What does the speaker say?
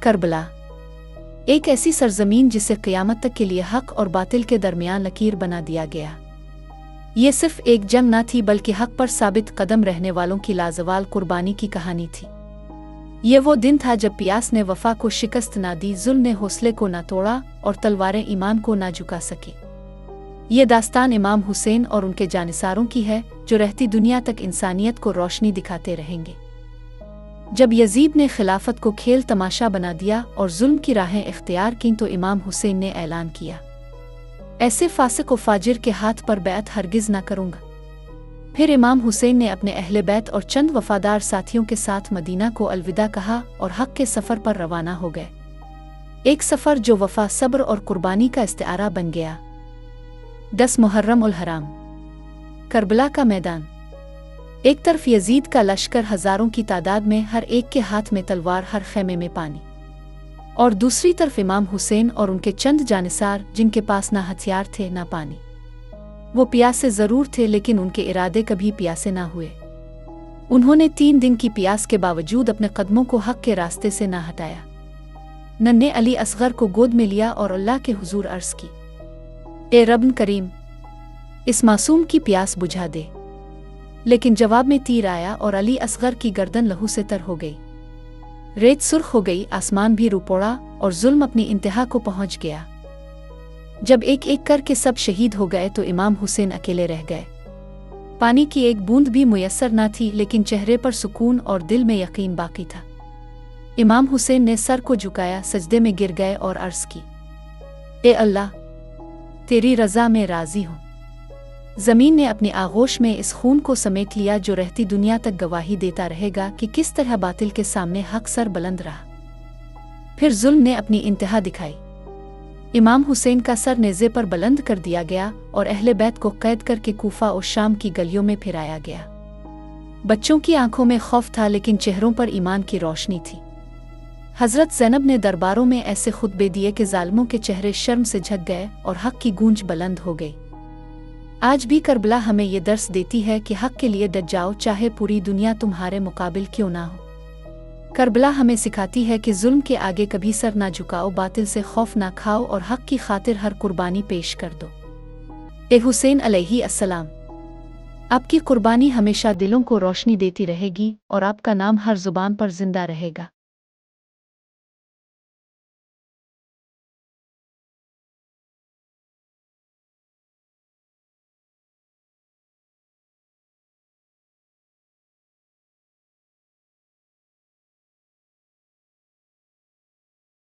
کربلا ایک ایسی سرزمین جسے قیامت تک کے لیے حق اور باطل کے درمیان لکیر بنا دیا گیا۔ یہ صرف ایک جنگ نہ تھی بلکہ حق پر ثابت قدم رہنے والوں کی لازوال قربانی کی کہانی تھی۔ یہ وہ دن تھا جب پیاس نے وفا کو شکست نہ دی، ظلم نے حوصلے کو نہ توڑا اور تلواریں ایمان کو نہ جھکا سکے۔ یہ داستان امام حسین اور ان کے جانثاروں کی ہے جو رہتی دنیا تک انسانیت کو روشنی دکھاتے رہیں گے۔ جب یزید نے خلافت کو کھیل تماشا بنا دیا اور ظلم کی راہیں اختیار کیں تو امام حسین نے اعلان کیا، ایسے فاسق و فاجر کے ہاتھ پر بیعت ہرگز نہ کروں گا۔ پھر امام حسین نے اپنے اہل بیت اور چند وفادار ساتھیوں کے ساتھ مدینہ کو الوداع کہا اور حق کے سفر پر روانہ ہو گئے، ایک سفر جو وفا، صبر اور قربانی کا استعارہ بن گیا۔ 10 محرم الحرام، کربلا کا میدان۔ ایک طرف یزید کا لشکر ہزاروں کی تعداد میں، ہر ایک کے ہاتھ میں تلوار، ہر خیمے میں پانی، اور دوسری طرف امام حسین اور ان کے چند جانثار جن کے پاس نہ ہتھیار تھے نہ پانی۔ وہ پیاسے ضرور تھے لیکن ان کے ارادے کبھی پیاسے نہ ہوئے۔ انہوں نے 3 دن کی پیاس کے باوجود اپنے قدموں کو حق کے راستے سے نہ ہٹایا۔ ننھے علی اصغر کو گود میں لیا اور اللہ کے حضور عرض کی، اے رب کریم، اس معصوم کی پیاس بجھا دے۔ لیکن جواب میں تیر آیا اور علی اصغر کی گردن لہو سے تر ہو گئی، ریت سرخ ہو گئی، آسمان بھی رو پڑا اور ظلم اپنی انتہا کو پہنچ گیا۔ جب ایک ایک کر کے سب شہید ہو گئے تو امام حسین اکیلے رہ گئے۔ پانی کی ایک بوند بھی میسر نہ تھی لیکن چہرے پر سکون اور دل میں یقین باقی تھا۔ امام حسین نے سر کو جھکایا، سجدے میں گر گئے اور عرض کی، اے اللہ، تیری رضا میں راضی ہوں۔ زمین نے اپنی آغوش میں اس خون کو سمیٹ لیا جو رہتی دنیا تک گواہی دیتا رہے گا کہ کس طرح باطل کے سامنے حق سر بلند رہا۔ پھر ظلم نے اپنی انتہا دکھائی۔ امام حسین کا سر نیزے پر بلند کر دیا گیا اور اہل بیت کو قید کر کے کوفہ اور شام کی گلیوں میں پھرایا گیا۔ بچوں کی آنکھوں میں خوف تھا لیکن چہروں پر ایمان کی روشنی تھی۔ حضرت زینب نے درباروں میں ایسے خطبے دیے کہ ظالموں کے چہرے شرم سے جھک گئے اور حق کی گونج بلند ہو گئی۔ آج بھی کربلا ہمیں یہ درس دیتی ہے کہ حق کے لیے ڈٹ جاؤ، چاہے پوری دنیا تمہارے مقابل کیوں نہ ہو۔ کربلا ہمیں سکھاتی ہے کہ ظلم کے آگے کبھی سر نہ جھکاؤ، باطل سے خوف نہ کھاؤ اور حق کی خاطر ہر قربانی پیش کر دو۔ اے حسین علیہ السلام، آپ کی قربانی ہمیشہ دلوں کو روشنی دیتی رہے گی اور آپ کا نام ہر زبان پر زندہ رہے گا۔